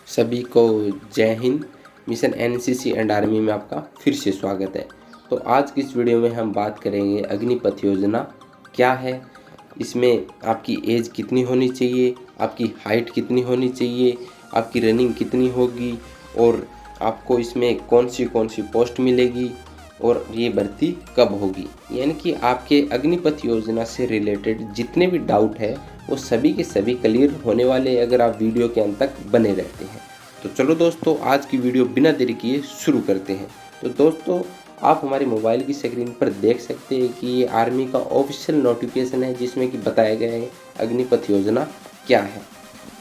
सभी को जय Hind. Mission NCC and army में आपका फिर से स्वागत है। तो आज की इस वीडियो में हम बात करेंगे अग्निपथ योजना क्या है, इसमें आपकी एज कितनी होनी चाहिए, आपकी हाइट कितनी होनी चाहिए, आपकी रनिंग कितनी होगी और आपको इसमें कौन सी पोस्ट मिलेगी और ये भर्ती कब होगी। यानी कि आपके अग्निपथ योजना से रिलेटेड जितने भी डाउट है वो सभी के सभी क्लियर होने वाले अगर आप वीडियो के अंत तक बने रहते हैं। तो चलो दोस्तों, आज की वीडियो बिना देरी किए शुरू करते हैं। तो दोस्तों, आप हमारे मोबाइल की स्क्रीन पर देख सकते हैं कि ये आर्मी का ऑफिशियल नोटिफिकेशन है जिसमें कि बताया गया है अग्निपथ योजना क्या है।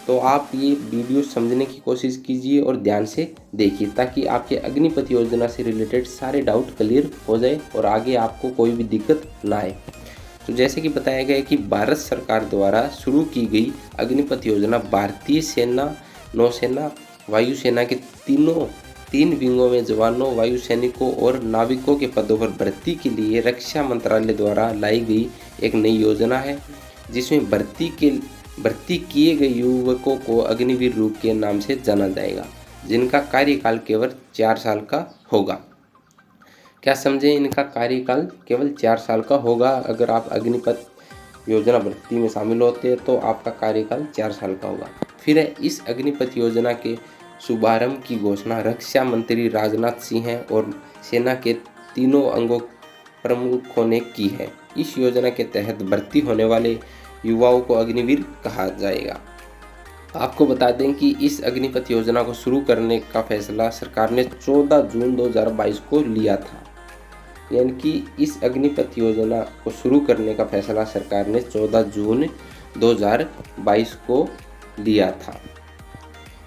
तो आप ये वीडियो समझने की कोशिश कीजिए और ध्यान से देखिए ताकि आपके अग्निपथ योजना से रिलेटेड सारे डाउट क्लियर हो जाए और आगे आपको कोई भी दिक्कत ना आए। तो जैसे कि बताया गया है कि भारत सरकार द्वारा शुरू की गई अग्निपथ योजना भारतीय सेना, नौसेना, वायुसेना के तीन विंगों में जवानों, वायु सैनिकों और नाविकों के पदों पर भर्ती के लिए रक्षा मंत्रालय द्वारा लाई गई एक नई योजना है, जिसमें भर्ती किए गए युवकों को अग्निवीर रूप के नाम से जाना जाएगा, जिनका कार्यकाल केवल 4 साल का होगा। क्या समझे, इनका कार्यकाल केवल 4 साल का होगा। अगर आप अग्निपथ योजना भर्ती में शामिल होते हैं तो आपका कार्यकाल 4 साल का होगा। फिर है, इस अग्निपथ योजना के शुभारंभ की घोषणा रक्षा मंत्री राजनाथ सिंह और सेना के तीनों अंगों प्रमुखों ने की है। इस योजना के तहत भर्ती होने वाले युवाओं को अग्निवीर कहा जाएगा। आपको बता दें कि इस अग्निपथ योजना को शुरू करने का फैसला सरकार ने 14 जून 2022 को लिया था। यानी कि इस अग्निपथ योजना को शुरू करने का फैसला सरकार ने 14 जून 2022 को लिया था।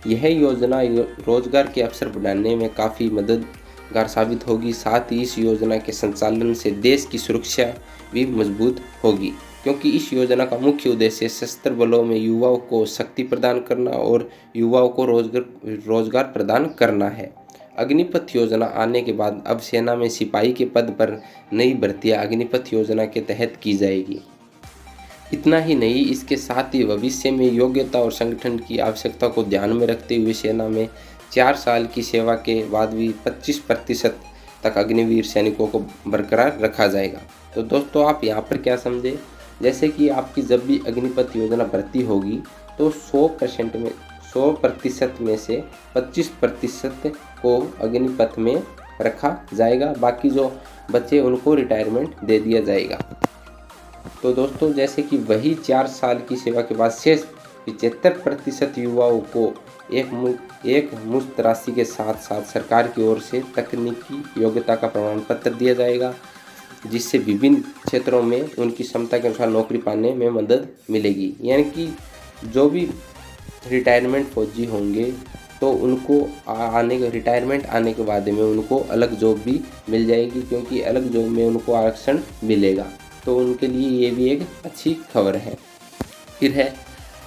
यह योजना रोजगार के अवसर बढ़ाने में काफ़ी मददगार साबित होगी। साथ ही इस योजना के संचालन से देश की सुरक्षा भी मजबूत होगी, क्योंकि इस योजना का मुख्य उद्देश्य सशस्त्र बलों में युवाओं को शक्ति प्रदान करना और युवाओं को रोजगार प्रदान करना है। अग्निपथ योजना आने के बाद अब सेना में सिपाही के पद पर नई भर्तियां अग्निपथ योजना के तहत की जाएगी। इतना ही नहीं, इसके साथ ही भविष्य में योग्यता और संगठन की आवश्यकता को ध्यान में रखते हुए सेना में 4 साल की सेवा के बाद भी 25% तक अग्निवीर सैनिकों को बरकरार रखा जाएगा। तो दोस्तों, आप यहाँ पर क्या समझे, जैसे कि आपकी जब भी अग्निपथ योजना भर्ती होगी तो 100% में से 25% को अग्निपथ में रखा जाएगा, बाकी जो बच्चे उनको रिटायरमेंट दे दिया जाएगा। तो दोस्तों, जैसे कि वही 4 साल की सेवा के बाद शेष 75% युवाओं को एक मुश्त राशि के साथ साथ सरकार की ओर से तकनीकी योग्यता का प्रमाण पत्र दिया जाएगा, जिससे विभिन्न क्षेत्रों में उनकी क्षमता के अनुसार नौकरी पाने में मदद मिलेगी। यानी कि जो भी रिटायरमेंट फौजी होंगे तो उनको रिटायरमेंट आने के बाद में उनको अलग जॉब भी मिल जाएगी, क्योंकि अलग जॉब में उनको आरक्षण मिलेगा। तो उनके लिए ये भी एक अच्छी खबर है। फिर है,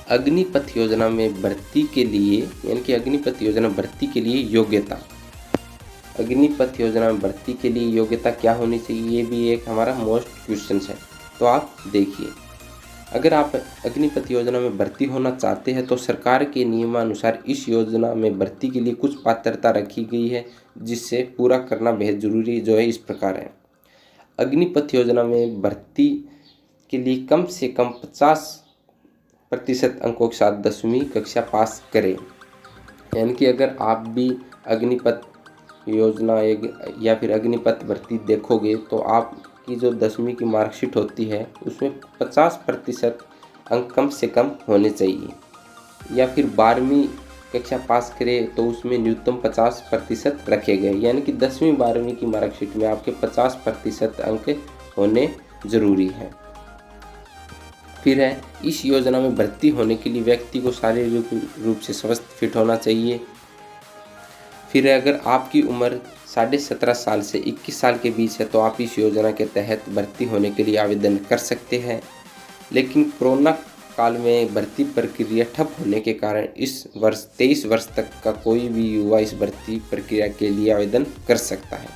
अग्निपथ योजना में भर्ती के लिए, यानी कि अग्निपथ योजना भर्ती के लिए योग्यता। अग्निपथ योजना में भर्ती के लिए योग्यता क्या होनी चाहिए, ये भी एक हमारा मोस्ट क्वेश्चन है। तो आप देखिए, अगर आप अग्निपथ योजना में भर्ती होना चाहते हैं तो सरकार के नियमानुसार इस योजना में भर्ती के लिए कुछ पात्रता रखी गई है, जिससे पूरा करना बेहद जरूरी जो है इस प्रकार है। अग्निपथ योजना में भर्ती के लिए कम से कम 50% अंकों के साथ 10वीं कक्षा पास करें। यानी कि अगर आप भी अग्निपथ योजना या फिर अग्निपथ भर्ती देखोगे तो आपकी जो 10वीं की मार्कशीट होती है उसमें 50% अंक कम से कम होने चाहिए, या फिर 12वीं कक्षा पास करें तो उसमें न्यूनतम 50% रखे गए। यानी कि 10वीं 12वीं की मार्कशीट में आपके 50% अंक होने जरूरी है। फिर है, इस योजना में भर्ती होने के लिए व्यक्ति को शारीरिक रूप से स्वस्थ फिट होना चाहिए। फिर अगर आपकी उम्र 17.5 साल से 21 साल के बीच है तो आप इस योजना के तहत भर्ती होने के लिए आवेदन कर सकते हैं। लेकिन कोरोना काल में भर्ती प्रक्रिया ठप होने के कारण इस वर्ष 23 वर्ष तक का कोई भी युवा इस भर्ती प्रक्रिया के लिए आवेदन कर सकता है।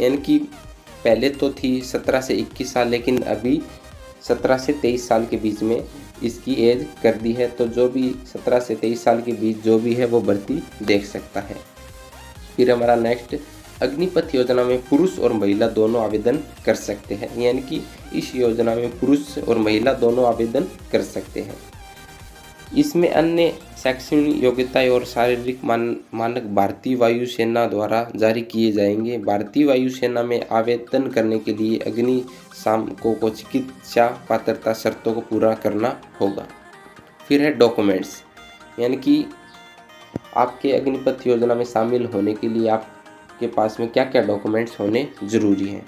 यानी कि पहले तो थी 17 से 21 साल, लेकिन अभी 17 से 23 साल के बीच में इसकी एज कर दी है। तो जो भी 17 से 23 साल के बीच जो भी है वो भर्ती देख सकता है। फिर हमारा नेक्स्ट, अग्निपथ योजना में पुरुष और महिला दोनों आवेदन कर सकते हैं, यानी कि इस योजना में पुरुष और महिला दोनों आवेदन कर सकते हैं। इसमें अन्य शैक्षणिक योग्यताएं और शारीरिक मानक भारतीय वायुसेना द्वारा जारी किए जाएंगे। भारतीय वायुसेना में आवेदन करने के लिए अग्निशामकों को चिकित्सा पात्रता शर्तों को पूरा करना होगा। फिर है डॉक्यूमेंट्स, यानी कि आपके अग्निपथ योजना में शामिल होने के लिए आपके पास में क्या क्या डॉक्यूमेंट्स होने ज़रूरी हैं।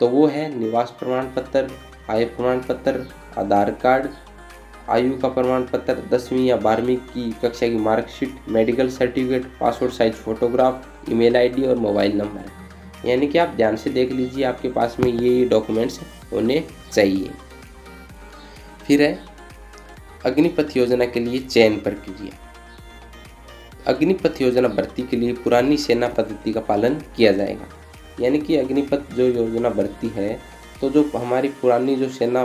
तो वो है निवास प्रमाण पत्र, आय प्रमाण पत्र, आधार कार्ड, आयु का प्रमाण पत्र, 10वीं या 12वीं की कक्षा की marksheet, medical certificate, passport size photograph, email ID और मोबाइल नंबर। यानी कि आप ध्यान से देख लीजिए, आपके पास में ये डॉक्यूमेंट्स होने चाहिए। फिर है अग्निपथ योजना के लिए चयन प्रक्रिया। अग्निपथ योजना भर्ती के लिए पुरानी सेना पद्धति का पालन किया जाएगा। यानी कि अग्निपथ जो योजना भर्ती है, तो जो हमारी पुरानी जो सेना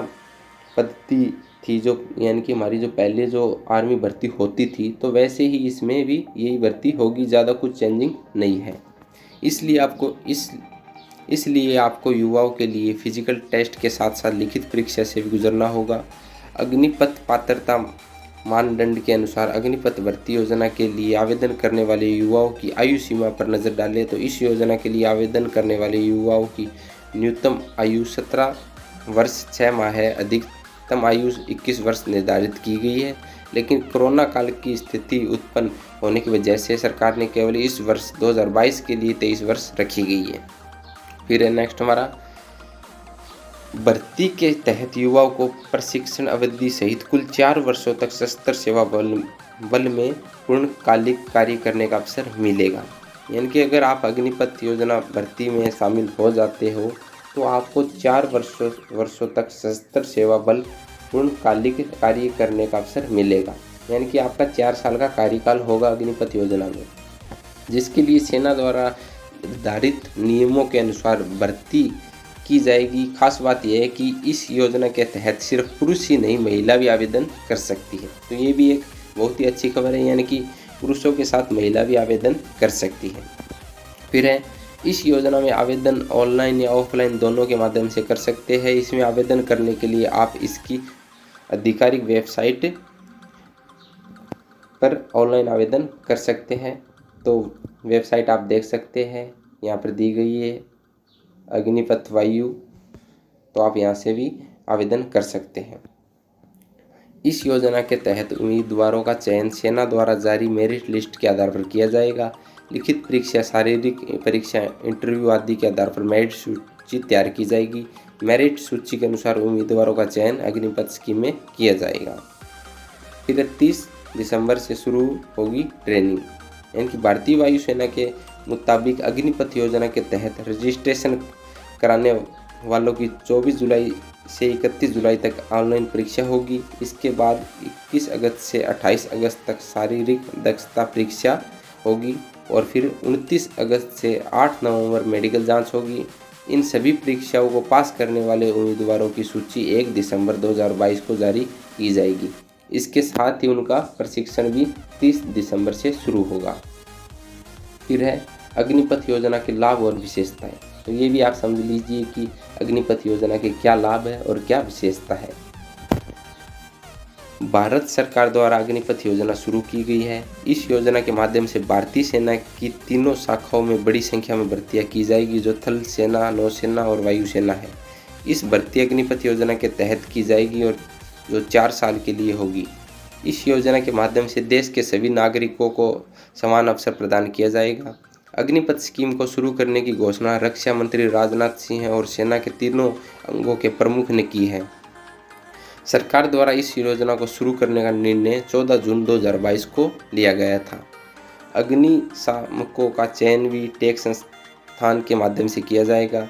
पद्धति थी, जो यानी कि हमारी जो पहले जो आर्मी भर्ती होती थी, तो वैसे ही इसमें भी यही भर्ती होगी, ज़्यादा कुछ चेंजिंग नहीं है। इसलिए आपको युवाओं के लिए फिजिकल टेस्ट के साथ साथ लिखित परीक्षा से भी गुजरना होगा। अग्निपथ पात्रता मानदंड के अनुसार अग्निपथ भर्ती योजना के लिए आवेदन करने वाले युवाओं की आयु सीमा पर नज़र डालें तो इस योजना के लिए आवेदन करने वाले युवाओं की न्यूनतम आयु 17 वर्ष 6 माह है। अधिकतम आयु 21 वर्ष निर्धारित की गई है, लेकिन कोरोना काल की स्थिति उत्पन्न होने की वजह से सरकार ने केवल इस वर्ष 2022 के लिए 23 वर्ष रखी गई है। फिर है नेक्स्ट हमारा, भर्ती के तहत युवाओं को प्रशिक्षण अवधि सहित कुल 4 वर्षों तक सशस्त्र सेवा बल में पूर्णकालिक कार्य करने का अवसर मिलेगा। यानी कि अगर आप अग्निपथ योजना भर्ती में शामिल हो जाते हो तो आपको 4 वर्षों तक सशस्त्र सेवा बल पूर्णकालिक कार्य करने का अवसर मिलेगा। यानी कि आपका 4 साल का कार्यकाल होगा अग्निपथ योजना में, जिसके लिए सेना द्वारा निर्धारित नियमों के अनुसार भर्ती की जाएगी। खास बात यह है कि इस योजना के तहत सिर्फ पुरुष ही नहीं, महिला भी आवेदन कर सकती है। तो ये भी एक बहुत ही अच्छी खबर है, यानी कि पुरुषों के साथ महिला भी आवेदन कर सकती है। फिर है, इस योजना में आवेदन ऑनलाइन या ऑफलाइन दोनों के माध्यम से कर सकते हैं। इसमें आवेदन करने के लिए आप इसकी आधिकारिक वेबसाइट पर ऑनलाइन आवेदन कर सकते हैं। तो वेबसाइट आप देख सकते हैं, यहाँ पर दी गई है अग्निपथ वायु, तो आप यहाँ से भी आवेदन कर सकते हैं। इस योजना के तहत उम्मीदवारों का चयन सेना द्वारा जारी मेरिट लिस्ट के आधार पर किया जाएगा। लिखित परीक्षा, शारीरिक परीक्षा, इंटरव्यू आदि के आधार पर मेरिट सूची तैयार की जाएगी। मेरिट सूची के अनुसार उम्मीदवारों का चयन अग्निपथ स्कीम में किया जाएगा। फिर 30 दिसंबर से शुरू होगी ट्रेनिंग। यानी कि भारतीय वायुसेना के मुताबिक अग्निपथ योजना के तहत रजिस्ट्रेशन कराने वालों की 24 जुलाई से 31 जुलाई तक ऑनलाइन परीक्षा होगी। इसके बाद 21 अगस्त से 28 अगस्त तक शारीरिक दक्षता परीक्षा होगी और फिर 29 अगस्त से 8 नवंबर मेडिकल जांच होगी। इन सभी परीक्षाओं को पास करने वाले उम्मीदवारों की सूची 1 दिसंबर 2022 को जारी की जाएगी। इसके साथ ही उनका प्रशिक्षण भी 30 दिसंबर से शुरू होगा। फिर है अग्निपथ योजना के लाभ और विशेषताएं। तो ये भी आप समझ लीजिए कि अग्निपथ योजना के क्या लाभ है और क्या विशेषता है। भारत सरकार द्वारा अग्निपथ योजना शुरू की गई है। इस योजना के माध्यम से भारतीय सेना की तीनों शाखाओं में बड़ी संख्या में भर्तियां की जाएगी, जो थल सेना, नौसेना और वायुसेना है। इस भर्ती अग्निपथ योजना के तहत की जाएगी और जो 4 साल के लिए होगी। इस योजना के माध्यम से देश के सभी नागरिकों को समान अवसर प्रदान किया जाएगा। अग्निपथ स्कीम को शुरू करने की घोषणा रक्षा मंत्री राजनाथ सिंह और सेना के तीनों अंगों के प्रमुख ने की है। सरकार द्वारा इस योजना को शुरू करने का निर्णय 14 जून 2022 को लिया गया था। अग्निशामकों का चयन भी टेक संस्थान के माध्यम से किया जाएगा।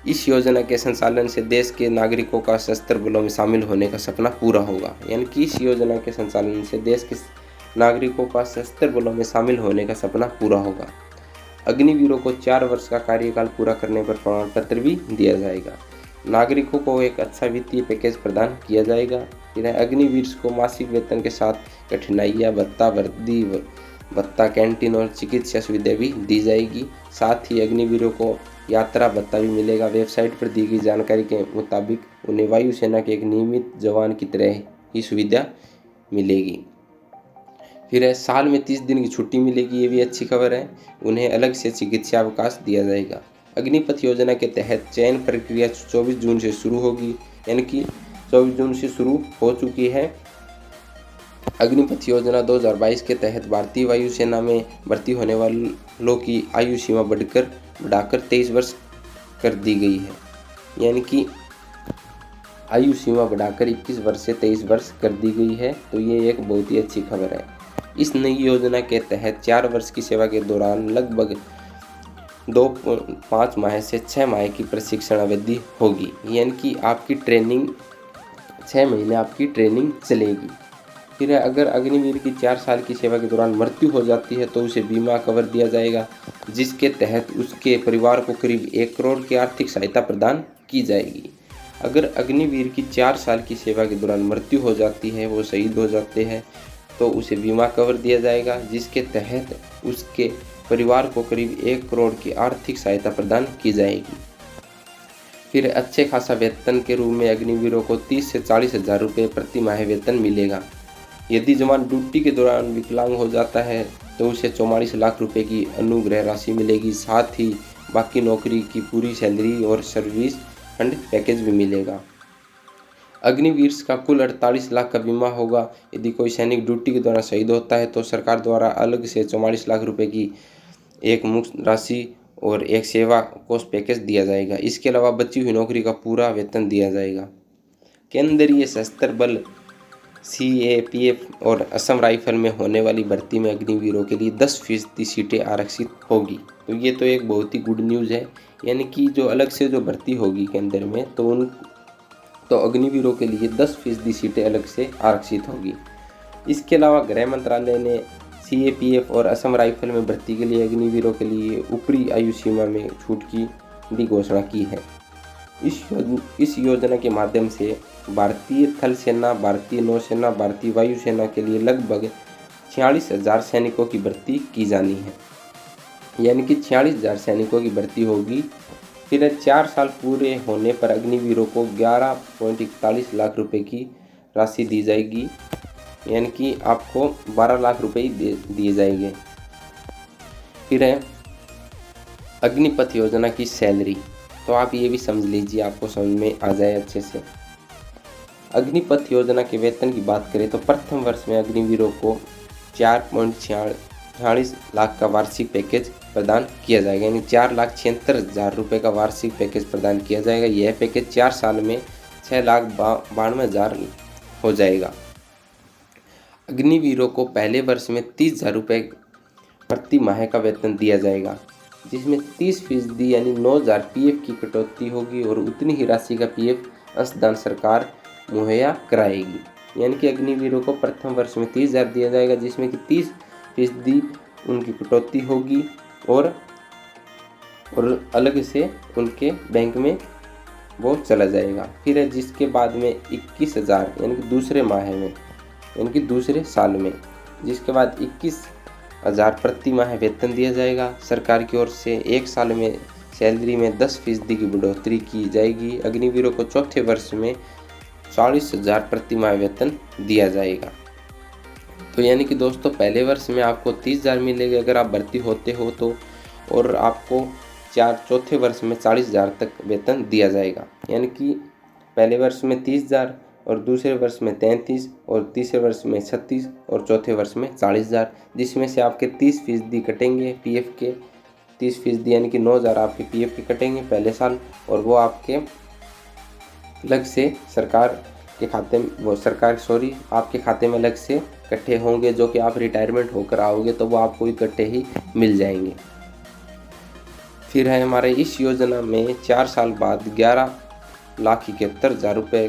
इस योजना के संचालन से देश के नागरिकों का सशस्त्र बलों में शामिल होने का सपना पूरा होगा। यानी कि इस योजना के संचालन से देश के नागरिकों का सशस्त्र बलों में शामिल होने का सपना पूरा होगा। अग्निवीरों को 4 वर्ष का कार्यकाल पूरा करने पर प्रमाण पत्र भी दिया जाएगा। नागरिकों को एक अच्छा वित्तीय पैकेज प्रदान किया जाएगा। फिर है अग्निवीर को मासिक वेतन के साथ कठिनाइयाँ भत्ता, वर्दी भत्ता, कैंटीन और चिकित्सा सुविधा भी दी जाएगी। साथ ही अग्निवीरों को यात्रा भत्ता भी मिलेगा। वेबसाइट पर दी गई जानकारी के मुताबिक उन्हें वायुसेना के एक नियमित जवान की तरह ही सुविधा मिलेगी। फिर है साल में 30 दिन की छुट्टी मिलेगी, ये भी अच्छी खबर है। उन्हें अलग से चिकित्सा अवकाश दिया जाएगा। अग्निपथ योजना के तहत चयन प्रक्रिया 24 जून से शुरू होगी, यानी कि 24 जून से शुरू हो चुकी है। अग्निपथ योजना 2022 के तहत भारतीय वायुसेना में भर्ती होने वालों की आयु सीमा बढ़ाकर 23 वर्ष कर दी गई है, यानी कि आयु सीमा बढ़ाकर 21 वर्ष से 23 वर्ष कर दी गई है। तो ये एक बहुत ही अच्छी खबर है। इस नई योजना के तहत 4 वर्ष की सेवा के दौरान लगभग 5 माह से 6 माह की प्रशिक्षण अवधि होगी, यानी कि आपकी ट्रेनिंग 6 महीने आपकी ट्रेनिंग चलेगी। फिर अगर अग्निवीर की 4 साल की सेवा के दौरान मृत्यु हो जाती है तो उसे बीमा कवर दिया जाएगा, जिसके तहत उसके परिवार को करीब 1 करोड़ की आर्थिक सहायता प्रदान की जाएगी। अगर अग्निवीर की 4 साल की सेवा के दौरान मृत्यु हो जाती है, वो शहीद हो जाते हैं, तो उसे बीमा कवर दिया जाएगा, जिसके तहत उसके परिवार को करीब 1 करोड़ की आर्थिक सहायता प्रदान की जाएगी। फिर अच्छे खासा वेतन के रूप में अग्निवीरों को 30 से 40 हज़ार रुपये प्रति माह वेतन मिलेगा। यदि जवान ड्यूटी के दौरान विकलांग हो जाता है तो उसे 44 लाख रुपए की अनुग्रह राशि मिलेगी। साथ ही बाकी नौकरी की पूरी सैलरी और सर्विस फंड पैकेज भी मिलेगा। अग्निवीर का कुल 48 लाख का बीमा होगा। यदि कोई सैनिक ड्यूटी के दौरान शहीद होता है तो सरकार द्वारा अलग से 44 लाख रुपए की एक मुफ्त राशि और एक सेवा कोष पैकेज दिया जाएगा। इसके अलावा बची हुई नौकरी का पूरा वेतन दिया जाएगा। केंद्रीय सशस्त्र बल CAPF और असम राइफल में होने वाली भर्ती में अग्निवीरों के लिए 10% सीटें आरक्षित होगी। तो ये तो एक बहुत ही गुड न्यूज़ है, यानी कि जो अलग से जो भर्ती होगी केंद्र में तो अग्निवीरों के लिए 10% सीटें अलग से आरक्षित होगी। इसके अलावा गृह मंत्रालय ने CAPF और असम राइफल में भर्ती के लिए अग्निवीरों के लिए ऊपरी आयु सीमा में छूट की भी घोषणा की है। इस योजना के माध्यम से भारतीय थल सेना, भारतीय नौसेना, भारतीय वायुसेना के लिए लगभग 46,000 सैनिकों की भर्ती की जानी है, यानी कि 46,000 सैनिकों की भर्ती होगी। फिर 4 साल पूरे होने पर अग्निवीरों को 11.41 लाख रुपए की राशि दी जाएगी, यानी कि आपको 12 लाख रुपए दिए जाएंगे। फिर है अग्निपथ योजना की सैलरी, तो आप ये भी समझ लीजिए, आपको समझ में आ जाए अच्छे से। अग्निपथ योजना के वेतन की बात करें तो प्रथम वर्ष में अग्निवीरों को 4.46 लाख का वार्षिक पैकेज प्रदान किया जाएगा, यानी 4,76,000 रुपये का वार्षिक पैकेज प्रदान किया जाएगा। यह पैकेज 4 साल में 6,92,000 हो जाएगा। अग्निवीरों को पहले वर्ष में 30,000 रुपये प्रति माह का वेतन दिया जाएगा, जिसमें 30% यानी 9,000 PF की कटौती होगी और उतनी ही राशि का PF अंशदान सरकार मुहैया कराएगी। यानी कि अग्निवीरों को प्रथम वर्ष में 30,000 दिया जाएगा, जिसमें कि 30% उनकी कटौती होगी और अलग से उनके बैंक में वो चला जाएगा। फिर है जिसके बाद में 21,000 यानी कि दूसरे माह में, यानी कि दूसरे साल में, जिसके बाद 21,000 प्रति माह वेतन दिया जाएगा। सरकार की ओर से 1 साल में सैलरी में 10% की बढ़ोतरी की जाएगी। अग्निवीरों को चौथे वर्ष में 40,000 प्रति माह वेतन दिया जाएगा। तो यानी कि दोस्तों पहले वर्ष में आपको 30,000 मिलेगा अगर आप भर्ती होते हो तो, और आपको चौथे वर्ष में 40,000 तक वेतन दिया जाएगा। यानी कि पहले वर्ष में 30,000 और दूसरे वर्ष में 33 और तीसरे वर्ष में 36 और चौथे वर्ष में 40,000, जिसमें से आपके 30% कटेंगे PF के, 30% यानी कि 9,000 आपके PF के कटेंगे पहले साल, और वो आपके अलग से सरकार के खाते में आपके खाते में अलग से इकट्ठे होंगे, जो कि आप रिटायरमेंट होकर आओगे तो वो आपको इकट्ठे ही मिल जाएंगे। फिर है हमारे इस योजना में 4 साल बाद 11,71,000 रुपये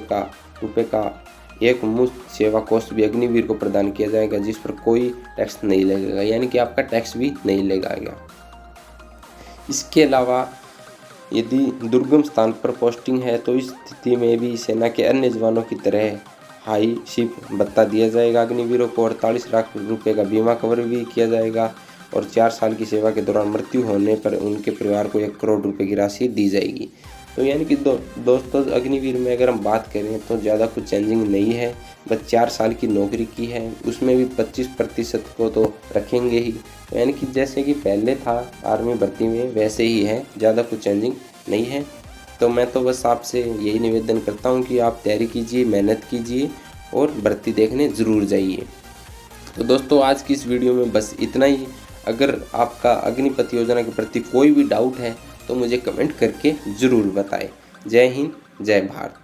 का एक मुफ्त सेवा कोष भी अग्निवीर को प्रदान किया जाएगा, जिस पर कोई टैक्स नहीं लगेगा, यानी कि आपका टैक्स भी नहीं लगाएगा। इसके अलावा यदि दुर्गम स्थान पर पोस्टिंग है तो इस स्थिति में भी सेना के अन्य जवानों की तरह हाई शिप भत्ता दिया जाएगा। अग्निवीरों को 48 लाख रुपए का बीमा कवर भी किया जाएगा और 4 साल की सेवा के दौरान मृत्यु होने पर उनके परिवार को 1 करोड़ रुपए की राशि दी जाएगी। तो यानी कि दोस्तों अग्निवीर में अगर हम बात करें तो ज़्यादा कुछ चेंजिंग नहीं है, बस 4 साल की नौकरी की है, उसमें भी 25% को तो रखेंगे ही। तो यानी कि जैसे कि पहले था आर्मी भर्ती में वैसे ही है, ज़्यादा कुछ चेंजिंग नहीं है। तो मैं तो बस आपसे यही निवेदन करता हूँ कि आप तैयारी कीजिए, मेहनत कीजिए और भर्ती देखने ज़रूर जाइए। तो दोस्तों आज की इस वीडियो में बस इतना ही। अगर आपका अग्निपथ योजना के प्रति कोई भी डाउट है तो मुझे कमेंट करके ज़रूर बताएं। जय हिंद, जय भारत।